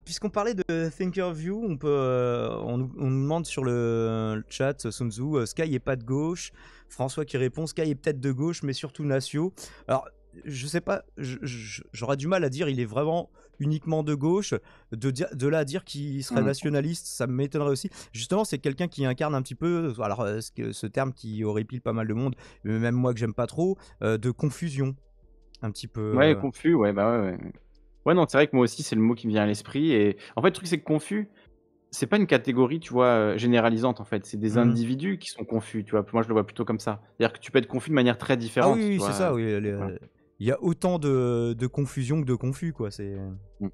puisqu'on parlait de Thinkerview, on nous demande sur le chat, Sun Tzu, Sky est pas de gauche. François qui répond, Sky est peut-être de gauche, mais surtout Nacio. Alors, je sais pas, j'aurais du mal à dire il est vraiment uniquement de gauche. De là à dire qu'il serait nationaliste, ça m'étonnerait aussi. Justement, c'est quelqu'un qui incarne un petit peu, alors ce terme qui horripile pas mal de monde, même moi que j'aime pas trop, de confusion. Un petit peu. Ouais, confus, ouais, bah ouais, ouais. Ouais, non, c'est vrai que moi aussi, c'est le mot qui me vient à l'esprit. Et en fait, le truc, c'est que confus, c'est pas une catégorie, tu vois, généralisante, en fait. C'est des individus qui sont confus, tu vois. Moi, je le vois plutôt comme ça. C'est-à-dire que tu peux être confus de manière très Ah oui, différente, oui, tu c'est ça, vois. oui. Voilà. Il y a autant de confusion que de confus, quoi. C'est Mmh.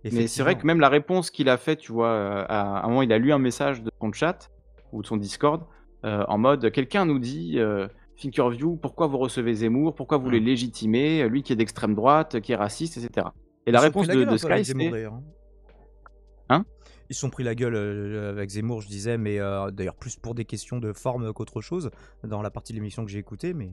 Mais c'est vrai effectivement. que même la réponse qu'il a faite, tu vois, à un moment, il a lu un message de son chat ou de son Discord, en mode: «Quelqu'un nous dit, Thinkerview, pourquoi vous recevez Zemmour? Pourquoi vous le légitimez? Lui qui est d'extrême droite, qui est raciste» et cetera. Et Ils la se sont pris réponse la gueule de un peu avec Sky, Zemmour, c'est d'ailleurs, hein. hein? Ils se sont pris la gueule avec Zemmour, je disais, mais d'ailleurs plus pour des questions de forme qu'autre chose, dans la partie de l'émission que j'ai écoutée, mais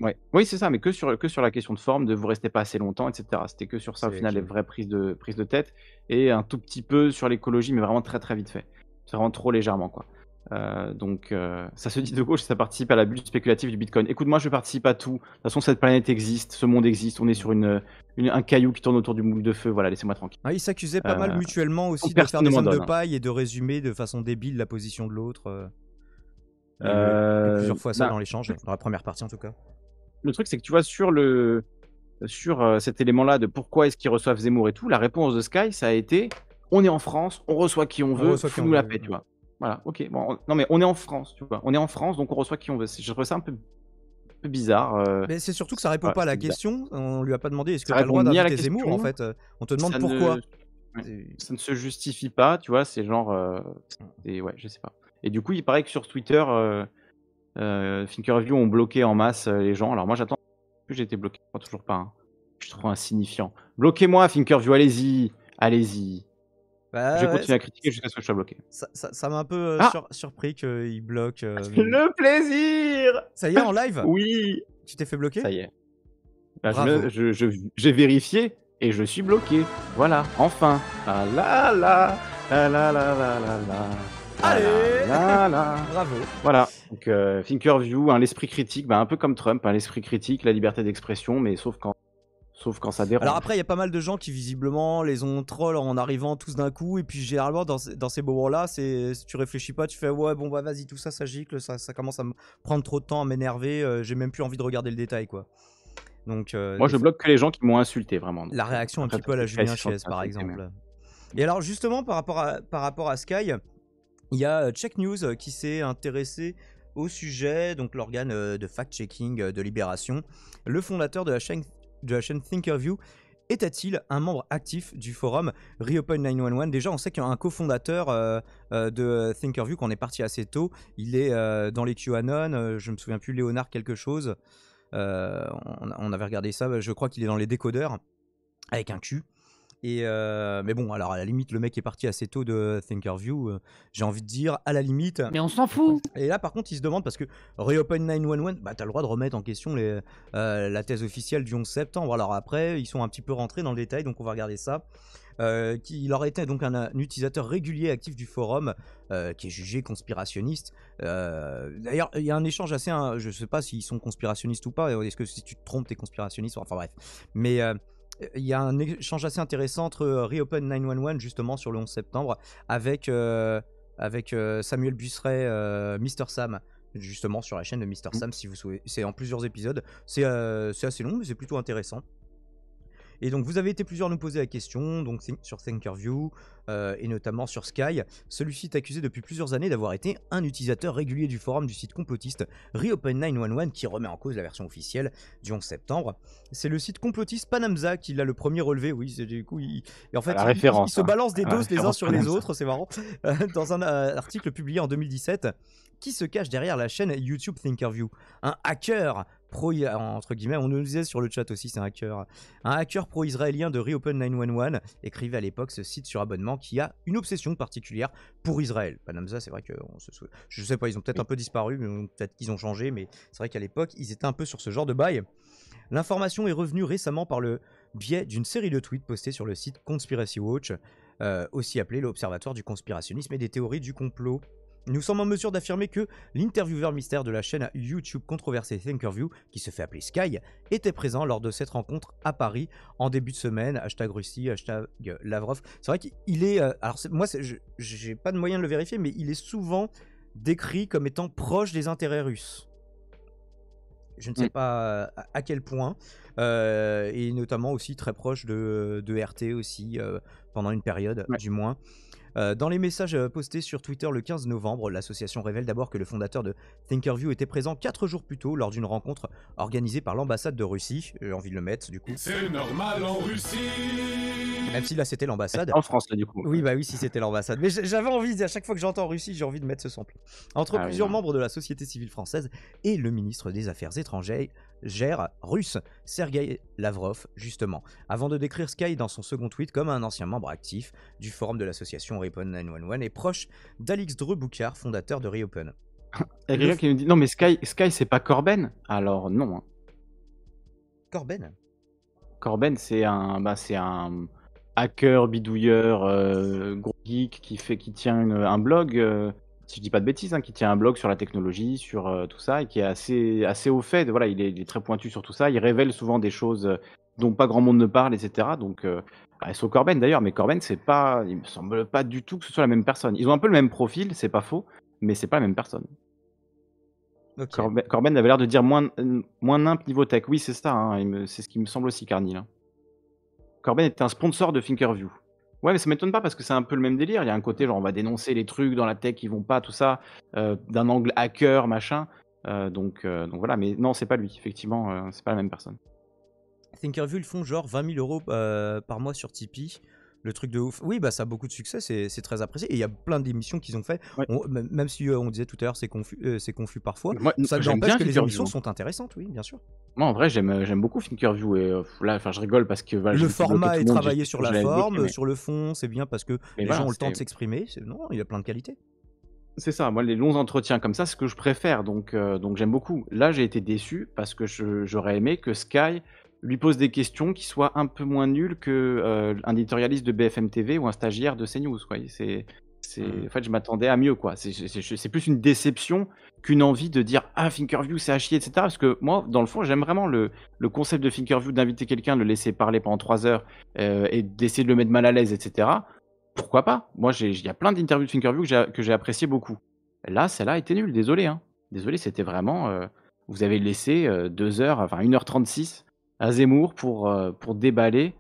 Ouais. Oui, c'est ça, mais que sur la question de forme, de vous restez pas assez longtemps, et cetera. C'était que sur ça, au c'est final, les ok. vraies prises de tête et un tout petit peu sur l'écologie, mais vraiment très, très vite fait. C'est vraiment trop légèrement, quoi. Donc ça se dit de gauche et ça participe à la bulle spéculative du bitcoin. Écoute, moi, je participe à tout. De toute façon, cette planète existe, ce monde existe, on est sur un caillou qui tourne autour du moule de feu. Voilà, laissez-moi tranquille. Ah, ils s'accusaient pas mal mutuellement Donc aussi de faire personne ne des m'en hommes de donne, hein. paille et de résumer de façon débile la position de l'autre. Il y a eu plusieurs fois ça Ben, dans l'échange, dans la première partie en tout cas. le truc, c'est que tu vois, sur cet élément-là de pourquoi est-ce qu'ils reçoivent Zemmour et tout, la réponse de Sky, ça a été: «On est en France, on reçoit qui on On veut, reçoit qui on fous-nous la veut. paix», tu vois? Voilà, OK, bon, non, mais on est en France, tu vois? On est en France, donc on reçoit qui on veut. Je trouve ça un peu bizarre, Mais c'est surtout que ça répond voilà, pas à la c'était bizarre. question. On lui a pas demandé est-ce que Ça tu as le répond droit ni à la d'inviter Zemmour en question, fait. On te demande ça ne pourquoi. ouais, C'est- ça ne se justifie pas, tu vois? C'est genre, c'est ouais, je sais pas. Et du coup, il paraît que sur Twitter, Thinkerview ont bloqué en masse, les gens. Alors moi, j'attends que j'ai été bloqué, je crois toujours pas, hein. Je suis trop insignifiant. Bloquez-moi Thinkerview, allez-y, allez-y. Je vais Bah ouais, continuer à critiquer jusqu'à ce que je sois bloqué. ça m'a un peu Ah! surpris qu'il bloque. Le plaisir! Ça y est, en live? Oui! Tu t'es fait bloquer? Ça y est. Bah, Bravo. j'ai vérifié et je suis bloqué. Voilà, enfin. Ah la la, la la la la la la, la Allez. la la la. Bravo. Voilà, donc Thinkerview, hein, l'esprit critique, bah, un peu comme Trump, hein, l'esprit critique, la liberté d'expression, mais sauf quand ça Alors dérange. après, il y a pas mal de gens qui visiblement les ont troll en arrivant tous d'un coup. Et puis généralement, dans ces moments-là, si tu réfléchis pas, tu fais ouais, bon bah vas-y, tout ça, ça gicle, ça commence à me prendre trop de temps, à m'énerver. J'ai même plus envie de regarder le détail, quoi. Donc, Moi, je bloque que les gens qui m'ont insulté vraiment, donc la réaction un après petit peu peut-être à que la Sky Julien s'est senti Chiez, par insulté, mais exemple. Et alors justement, par rapport à Sky, il y a Check News qui s'est intéressé au sujet, donc l'organe de fact-checking de Libération. Le fondateur de la chaîne Thinkerview était-il un membre actif du forum Reopen 911? Déjà, on sait qu'il y a un cofondateur de Thinkerview, qu'on est parti assez tôt. Il est dans les QAnon, je me souviens plus, Léonard quelque chose. On avait regardé ça, je crois qu'il est dans les décodeurs, avec un Q. Mais bon, alors à la limite, le mec est parti assez tôt de Thinkerview. J'ai envie de dire, à la limite. Mais on s'en fout. Et là, par contre, il se demande parce que Reopen 911, bah, t'as le droit de remettre en question la thèse officielle du 11 septembre. Alors après, ils sont un petit peu rentrés dans le détail, donc on va regarder ça. Il aurait été donc un utilisateur régulier actif du forum, qui est jugé conspirationniste. D'ailleurs, il y a un échange assez. Je sais pas s'ils sont conspirationnistes ou pas. Est-ce que si tu te trompes, t'es conspirationniste? Enfin bref. Mais il y a un échange assez intéressant entre Reopen 911 justement sur le 11 septembre avec Samuel Busseret, Mister Sam, justement sur la chaîne de Mister mmh. Sam, si vous souhaitez. C'est en plusieurs épisodes. C'est assez long, mais c'est plutôt intéressant. Et donc vous avez été plusieurs à nous poser la question, donc sur Thinkerview et notamment sur Sky. Celui-ci est accusé depuis plusieurs années d'avoir été un utilisateur régulier du forum du site complotiste Reopen 911 qui remet en cause la version officielle du 11 septembre. C'est le site complotiste Panamza qui l'a le premier relevé, oui, du coup, et en À fait la il référence, se hein, balance des à la doses les uns référence sur les Paname, ça. autres, c'est marrant, dans un article publié en 2017. Qui se cache derrière la chaîne YouTube Thinkerview? Un hacker pro, entre guillemets, on nous disait sur le chat aussi, c'est un hacker pro-israélien de Reopen 911 écrivait à l'époque ce site sur abonnement qui a une obsession particulière pour Israël. Panamza, c'est vrai que je sais pas, ils ont peut-être un Oui. peu disparu, mais peut-être qu'ils ont changé, mais c'est vrai qu'à l'époque, ils étaient un peu sur ce genre de bail. L'information est revenue récemment par le biais d'une série de tweets postés sur le site Conspiracy Watch, aussi appelé l'Observatoire du conspirationnisme et des théories du complot. Nous sommes en mesure d'affirmer que l'intervieweur mystère de la chaîne YouTube controversée Thinkerview, qui se fait appeler Sky, était présent lors de cette rencontre à Paris en début de semaine. Russie, Lavrov. C'est vrai qu'il est... j'ai pas de moyen de le vérifier, mais il est souvent décrit comme étant proche des intérêts russes. Je ne sais pas à quel point, et notamment aussi très proche de RT aussi, pendant une période du moins. Dans les messages postés sur Twitter le 15 novembre, l'association révèle d'abord que le fondateur de Thinkerview était présent 4 jours plus tôt lors d'une rencontre organisée par l'ambassade de Russie. J'ai envie de le mettre du coup. C'est normal en Russie. Même si là c'était l'ambassade. En France là du coup. Oui, bah oui, si c'était l'ambassade. Mais j'avais envie, à chaque fois que j'entends Russie, j'ai envie de mettre ce sample. Entre plusieurs membres de la société civile française et le ministre des Affaires étrangères russe, Sergei Lavrov, justement. Avant de décrire Sky dans son second tweet comme un ancien membre actif du forum de l'association Reopen 911 et proche d'Alix Dreux-Boucard, fondateur de Reopen. Il y a quelqu'un qui nous dit non, mais Sky c'est pas Corben. Alors non. Hein. Corben, c'est un hacker, bidouilleur, gros geek qui tient un blog, si je dis pas de bêtises, hein, qui tient un blog sur la technologie, sur tout ça, et qui est assez au fait. Voilà, il est très pointu sur tout ça. Il révèle souvent des choses dont pas grand monde ne parle, etc. Donc, SO Corben d'ailleurs, mais Corben, il me semble pas du tout que ce soit la même personne. Ils ont un peu le même profil, c'est pas faux, mais c'est pas la même personne. Okay. Corben avait l'air de dire moins nimp niveau tech. Oui, c'est ça, hein, c'est ce qui me semble aussi, Carnil. Hein. Corben était un sponsor de Thinkerview. Ouais, mais ça m'étonne pas parce que c'est un peu le même délire. Il y a un côté genre on va dénoncer les trucs dans la tech qui vont pas, tout ça, d'un angle hacker, machin. Donc voilà, mais non, c'est pas lui. Effectivement, c'est pas la même personne. Thinkerview, ils font genre 20 000 € par mois sur Tipeee. Le truc de ouf. Oui, bah ça a beaucoup de succès, c'est très apprécié. Et il y a plein d'émissions qu'ils ont fait. Ouais. Même si on disait tout à l'heure c'est confus parfois. Moi, ça n'empêche que les émissions sont intéressantes, oui, bien sûr. Moi, en vrai, j'aime beaucoup Thinkerview. Et là, je rigole parce que le format est travaillé sur la forme, sur le fond, c'est bien parce que les gens ont le temps de s'exprimer. Non, il y a plein de qualités. C'est ça, moi les longs entretiens comme ça, c'est ce que je préfère, donc j'aime beaucoup. Là, j'ai été déçu parce que j'aurais aimé que Sky lui pose des questions qui soient un peu moins nulles que un éditorialiste de BFM TV ou un stagiaire de CNews, quoi. En fait, je m'attendais à mieux, quoi. C'est plus une déception qu'une envie de dire « Ah, Thinkerview, c'est à chier, etc. » Parce que moi, dans le fond, j'aime vraiment le concept de Thinkerview, d'inviter quelqu'un, de le laisser parler pendant 3 heures et d'essayer de le mettre mal à l'aise, etc. Pourquoi pas? Moi, il y a plein d'interviews de Thinkerview que j'ai apprécié beaucoup. Là, celle-là était nulle, désolé. Hein. Désolé, c'était vraiment... vous avez laissé 2 heures, enfin 1h36 à Zemmour pour déballer.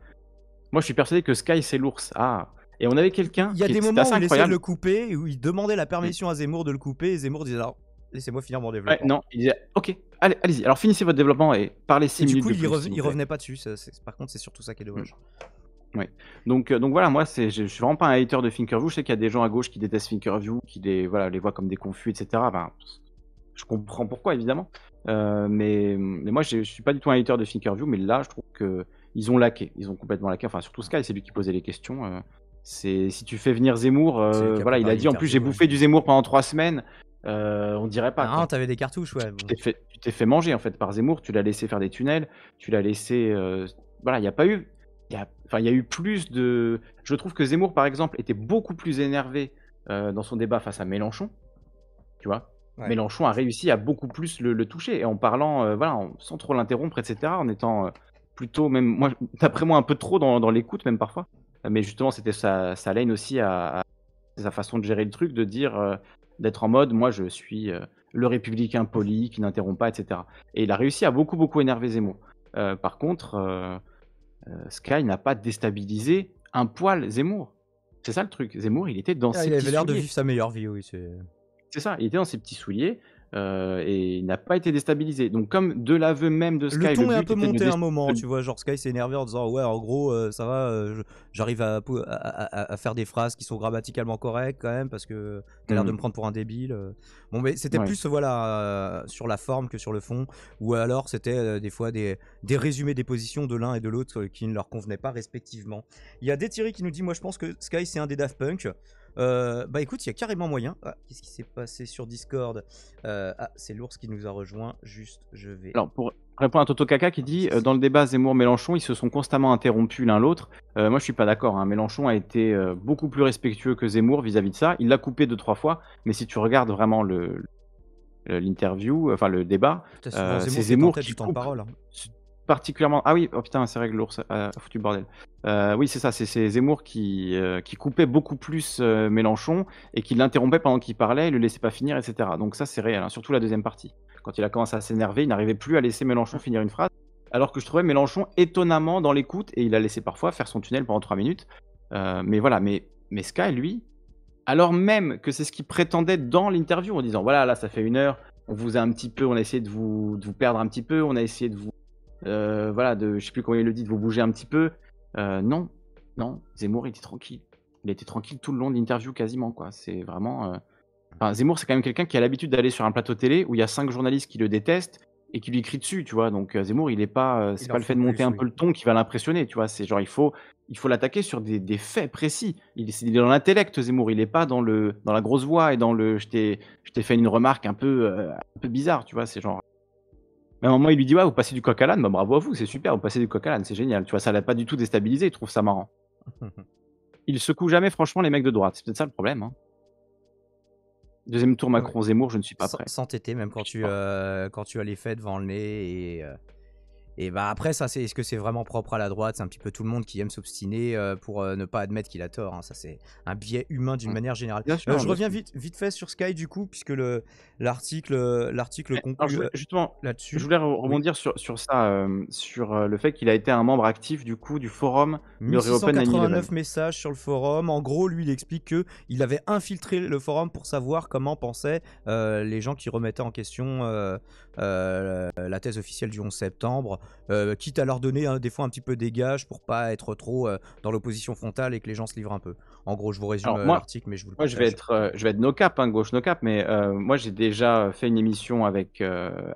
Moi, je suis persuadé que Sky, c'est l'ours. Ah. Et on avait quelqu'un. Il y a des moments où il essayait de le couper, où il demandait la permission à Zemmour de le couper, et Zemmour disait alors, laissez-moi finir mon développement. Ouais, non, il disait ok, allez-y. Alors finissez votre développement et parlez 6 minutes. Du coup, de plus, il revenait pas dessus. Par contre, c'est surtout ça qui est dommage. Ouais. Donc voilà, moi, je suis vraiment pas un hater de Thinkerview. Je sais qu'il y a des gens à gauche qui détestent Thinkerview, qui les voient comme des confus, etc. Ben, je comprends pourquoi, évidemment. Mais moi, je suis pas du tout un hater de Thinkerview, mais là, je trouve que ils ont laqué. Ils ont complètement laqué. Enfin, surtout Sky, c'est lui qui posait les questions. Si tu fais venir Zemmour, voilà, il a dit en plus, j'ai bouffé du Zemmour pendant 3 semaines. On dirait pas. Non, t'avais des cartouches, ouais. Tu t'es fait manger en fait par Zemmour. Tu l'as laissé faire des tunnels. Tu l'as laissé. Voilà, il n'y a pas eu. Il y a eu plus de. Je trouve que Zemmour, par exemple, était beaucoup plus énervé dans son débat face à Mélenchon. Tu vois. Ouais. Mélenchon a réussi à beaucoup plus le toucher et en parlant, sans trop l'interrompre, etc. En étant plutôt même, d'après moi, un peu trop dans l'écoute même parfois. Mais justement, c'était sa lane aussi à sa façon de gérer le truc, de dire, d'être en mode, moi, je suis le républicain poli qui n'interrompt pas, etc. Et il a réussi à beaucoup énerver Zemmour. Par contre, Sky n'a pas déstabilisé un poil Zemmour. C'est ça le truc. Zemmour, il était dans ses petits souliers. Il avait l'air de vivre sa meilleure vie, oui. C'est ça, il était dans ses petits souliers et il n'a pas été déstabilisé. Donc comme de l'aveu même de Sky... Le ton est un peu monté un moment, tu vois, genre Sky s'est énervé en disant « Ouais, en gros, ça va, j'arrive à faire des phrases qui sont grammaticalement correctes quand même, parce que t'as l'air de me prendre pour un débile. » Bon, mais c'était plus, voilà, sur la forme que sur le fond, ou alors c'était des fois des résumés des positions de l'un et de l'autre qui ne leur convenaient pas respectivement. Il y a Thierry qui nous dit « Moi, je pense que Sky, c'est un des Daft Punk. » Bah écoute, il y a carrément moyen. Qu'est-ce qui s'est passé sur Discord? C'est l'ours qui nous a rejoint. Juste, je vais. Alors pour répond à Toto Kaka qui dit dans le débat Zemmour-Mélenchon, ils se sont constamment interrompus l'un l'autre. Moi, je suis pas d'accord. Hein. Mélenchon a été beaucoup plus respectueux que Zemmour vis-à-vis de ça. Il l'a coupé 2-3 fois, mais si tu regardes vraiment l'interview, enfin le débat, T'as souvent c'est Zemmour qui est en Zemmour tête qui du temps de coupe parole. Hein. particulièrement. Ah oui, oh putain, c'est vrai que l'ours a foutu le bordel. Oui, c'est ça, c'est Zemmour qui coupait beaucoup plus Mélenchon et qui l'interrompait pendant qu'il parlait, il le laissait pas finir, etc. Donc ça, c'est réel, hein, surtout la deuxième partie. Quand il a commencé à s'énerver, il n'arrivait plus à laisser Mélenchon finir une phrase, alors que je trouvais Mélenchon étonnamment dans l'écoute et il a laissé parfois faire son tunnel pendant 3 minutes. Mais voilà, mais Sky, lui, alors même que c'est ce qu'il prétendait dans l'interview en disant voilà, là, ça fait 1 heure, on vous a un petit peu, on a essayé de vous perdre un petit peu, on a essayé de vous voilà, je sais plus comment il le dit, de vous bouger un petit peu. Non, non, Zemmour il était tranquille. Il était tranquille tout le long de l'interview quasiment, quoi. C'est vraiment. Enfin, Zemmour, c'est quand même quelqu'un qui a l'habitude d'aller sur un plateau télé où il y a 5 journalistes qui le détestent et qui lui crient dessus, tu vois. Donc Zemmour, il est pas, c'est Il pas en le fait faut de monter plus, un oui. peu le ton qui va l'impressionner, tu vois. C'est genre il faut l'attaquer sur des faits précis. Il est dans l'intellect, Zemmour. Il est pas dans la grosse voix et dans le je t'ai fait une remarque un peu bizarre, tu vois. C'est genre. Mais à un moment, il lui dit: «Ouais, vous passez du coq à l'âne, bah, bravo à vous, c'est super, vous passez du coq à l'âne, c'est génial». Tu vois? Ça l'a pas du tout déstabilisé, il trouve ça marrant. Il secoue jamais franchement les mecs de droite, c'est peut-être ça le problème, hein. 2e tour Ouais. Macron-Zemmour, je ne suis pas prêt. S'entêter même Je suis pas prêt. quand tu as les faits devant le nez et bah après ça est-ce que c'est vraiment propre à la droite? C'est un petit peu tout le monde qui aime s'obstiner pour ne pas admettre qu'il a tort. Hein. Ça c'est un biais humain d'une Mmh. manière générale. Bien sûr, Je bien reviens sûr. vite fait sur Sky du coup puisque l'article Mais alors je conclut voulais justement, je là-dessus. voulais Oui. rebondir sur ça, sur, le fait qu'il a été un membre actif du coup du forum de Reopen 9/11. 1689 messages sur le forum. En gros, lui, il explique que il avait infiltré le forum pour savoir comment pensaient les gens qui remettaient en question la thèse officielle du 11 septembre, quitte à leur donner des fois un petit peu des gages pour pas être trop dans l'opposition frontale et que les gens se livrent un peu. En gros, je vous résume Alors moi l'article, mais je vous le Moi, partage. je vais être no cap, hein, gauche no cap, mais moi, j'ai déjà fait une émission avec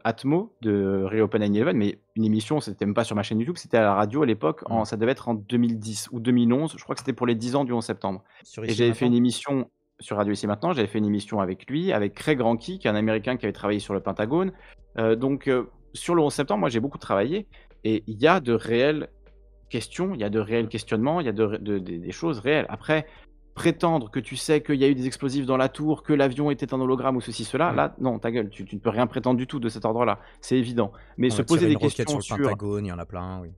Atmo de Reopen 9/11, mais une émission, c'était même pas sur ma chaîne YouTube, c'était à la radio à l'époque, Mm. ça devait être en 2010 ou 2011, je crois que c'était pour les 10 ans du 11 septembre. Sur Et ici et j'avais fait une maintenant. émission sur Radio Ici Maintenant, j'avais fait une émission avec lui, avec Craig Ranky, qui est un Américain qui avait travaillé sur le Pentagone. Sur le 11 septembre, moi, j'ai beaucoup travaillé et il y a de réelles questions, il y a de réels questionnements, il y a des choses réelles. Après, prétendre que tu sais qu'il y a eu des explosifs dans la tour, que l'avion était un hologramme ou ceci, cela, Mm. là, non, ta gueule, tu ne peux rien prétendre du tout de cet ordre-là, c'est évident. Mais On se a poser tiré des une roquette questions sur le sur, Pentagone, il y en a plein, oui.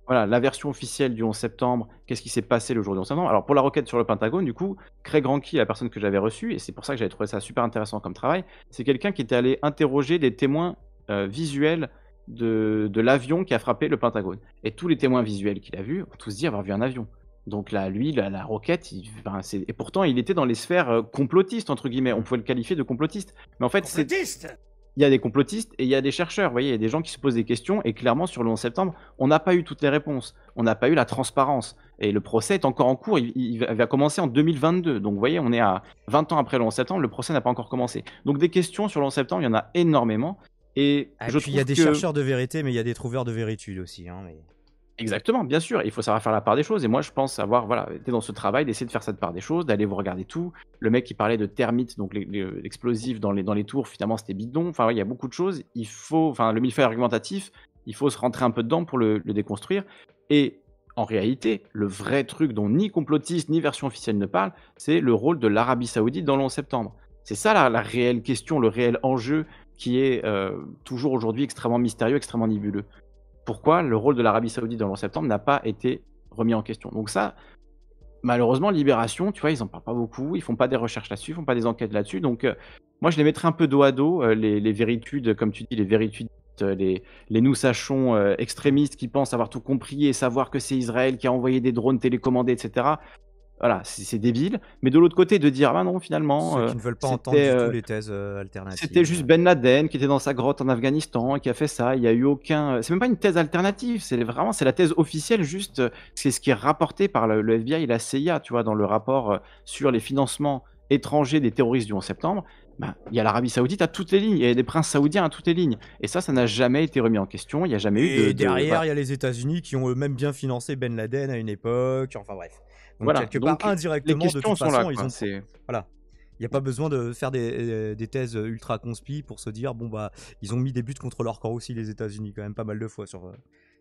voilà, la version officielle du 11 septembre, qu'est-ce qui s'est passé le jour du 11 septembre? Alors pour la roquette sur le Pentagone, du coup, Craig Ranky, la personne que j'avais reçue, et c'est pour ça que j'avais trouvé ça super intéressant comme travail, c'est quelqu'un qui était allé interroger des témoins visuels de l'avion qui a frappé le Pentagone. Et tous les témoins visuels qu'il a vus ont tous dit avoir vu un avion. Donc là, lui, la roquette, enfin, et pourtant il était dans les sphères complotistes, entre guillemets, on pouvait le qualifier de complotiste. Mais en fait, il y a des complotistes et il y a des chercheurs, vous voyez, il y a des gens qui se posent des questions et clairement sur le 11 septembre, on n'a pas eu toutes les réponses, on n'a pas eu la transparence et le procès est encore en cours, il va commencer en 2022. Donc vous voyez, on est à 20 ans après le 11 septembre, le procès n'a pas encore commencé. Donc des questions sur le 11 septembre, il y en a énormément et Et je puis il y a trouve des que chercheurs de vérité, mais il y a des trouveurs de véritude aussi. Hein, mais... exactement, bien sûr, il faut savoir faire la part des choses et moi je pense avoir voilà, été dans ce travail d'essayer de faire cette part des choses, d'aller vous regarder tout. Le mec qui parlait de termites, donc l'explosif dans les tours, finalement c'était bidon. Enfin, ouais, il y a beaucoup de choses. Il faut, enfin, le millefeuille argumentatif, il faut se rentrer un peu dedans pour le déconstruire. Et en réalité, le vrai truc dont ni complotiste ni version officielle ne parle, c'est le rôle de l'Arabie Saoudite dans le 11 septembre. C'est ça la réelle question, le réel enjeu qui est toujours aujourd'hui extrêmement mystérieux, extrêmement nébuleux. Pourquoi le rôle de l'Arabie Saoudite dans le 11 septembre n'a pas été remis en question. Donc ça, malheureusement, Libération, tu vois, ils en parlent pas beaucoup, ils font pas des recherches là-dessus, ils font pas des enquêtes là-dessus. Donc moi, je les mettrais un peu dos à dos, les véritudes, comme tu dis, les véritudes, les nous sachons extrémistes qui pensent avoir tout compris et savoir que c'est Israël qui a envoyé des drones télécommandés, etc. Voilà, c'est débile. Mais de l'autre côté, de dire, ah non, finalement, Ceux qui ne veulent pas entendre du tout les thèses c'était alternatives. juste Ben Laden qui était dans sa grotte en Afghanistan et qui a fait ça. Il y a eu aucun. C'est même pas une thèse alternative. C'est vraiment c'est la thèse officielle. Juste, c'est ce qui est rapporté par le FBI et la CIA. Tu vois, dans le rapport sur les financements étrangers des terroristes du 11 septembre. Ben, il y a l'Arabie Saoudite à toutes les lignes. Il y a des princes saoudiens à toutes les lignes. Et ça n'a jamais été remis en question. Il n'y a jamais eu Et voilà. derrière, il y a les États-Unis qui ont eux-mêmes bien financé Ben Laden à une époque. Enfin bref. Donc Voilà. quelque part, Donc les indirectement, de questions toute sont là, façon, ils quoi. ont. Voilà. Il n'y a pas besoin de faire des thèses ultra conspi pour se dire, bon, bah, ils ont mis des buts contre leur camp aussi, les États-Unis, quand même pas mal de fois sur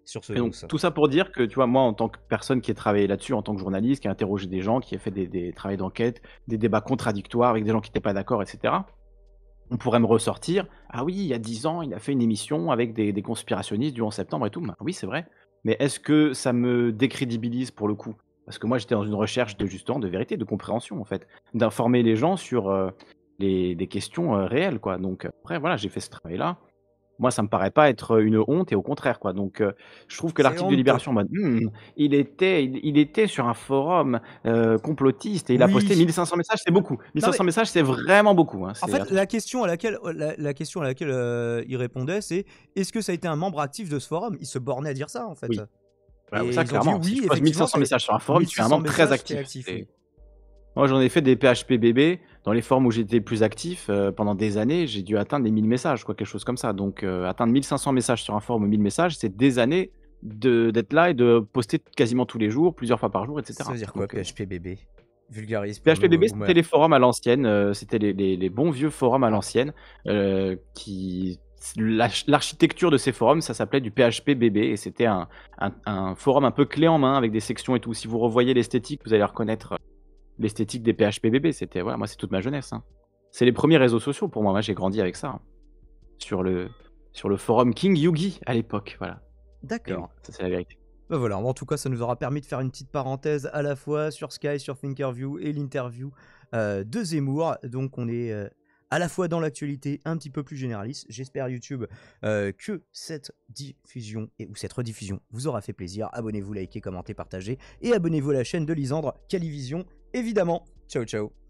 ce Et donc, dos. tout ça pour dire que, tu vois, moi, en tant que personne qui a travaillé là-dessus, en tant que journaliste, qui a interrogé des gens, qui a fait des travaux d'enquête, des débats contradictoires avec des gens qui n'étaient pas d'accord, etc., on pourrait me ressortir: «Ah oui, il y a 10 ans, il a fait une émission avec des conspirationnistes du 11 septembre et tout». Bah oui, c'est vrai. Mais est-ce que ça me décrédibilise pour le coup? Parce que moi, j'étais dans une recherche de justement de vérité, de compréhension, en fait, d'informer les gens sur, des questions, réelles, quoi. Donc, après, voilà, j'ai fait ce travail-là. Moi, ça me paraît pas être une honte et au contraire, quoi. Donc, je trouve que C'est l'article de honteux. Libération en mode: il était sur un forum, complotiste et il a posté Oui. 1500 messages», c'est beaucoup. Non, 1500 mais messages, c'est vraiment beaucoup, hein, en c'est fait, attention. la question à laquelle il répondait, c'est est-ce que ça a été un membre actif de ce forum? Il se bornait à dire ça, en fait. Oui, bah, Et ça ils ont dit clairement, si oui, tu poses effectivement, 1500 c'est messages sur un forum, tu es un 1600 membre très messages, t'es actif. actif, oui. Moi, j'en ai fait des PHP-BB dans les forums où j'étais plus actif, pendant des années, j'ai dû atteindre les 1000 messages, quoi, quelque chose comme ça. Donc, atteindre 1500 messages sur un forum ou 1000 messages, c'est des années d'être là et de poster quasiment tous les jours, plusieurs fois par jour, et Ça veut cetera. dire quoi, Donc, PHP bébé? Vulgarise pour nous, PHP-BB, c'était boomers. les forums à l'ancienne, c'était les bons vieux forums à l'ancienne, qui l'architecture de ces forums, ça s'appelait du PHP-BB et c'était un forum un peu clé en main avec des sections et tout. Si vous revoyez l'esthétique, vous allez reconnaître l'esthétique des PHP-BB. C'était voilà, moi, c'est toute ma jeunesse, hein. C'est les premiers réseaux sociaux pour moi. Moi, j'ai grandi avec ça, hein, sur le forum King Yugi à l'époque, voilà. Et oui, D'accord. ça, c'est la vérité. Bah voilà, en tout cas, ça nous aura permis de faire une petite parenthèse à la fois sur Sky, sur Thinkerview et l'interview de Zemmour. Donc on est à la fois dans l'actualité un petit peu plus généraliste. J'espère YouTube que cette diffusion ou cette rediffusion vous aura fait plaisir. Abonnez-vous, likez, commentez, partagez et abonnez-vous à la chaîne de Lisandre, Calivision, évidemment. Ciao ciao.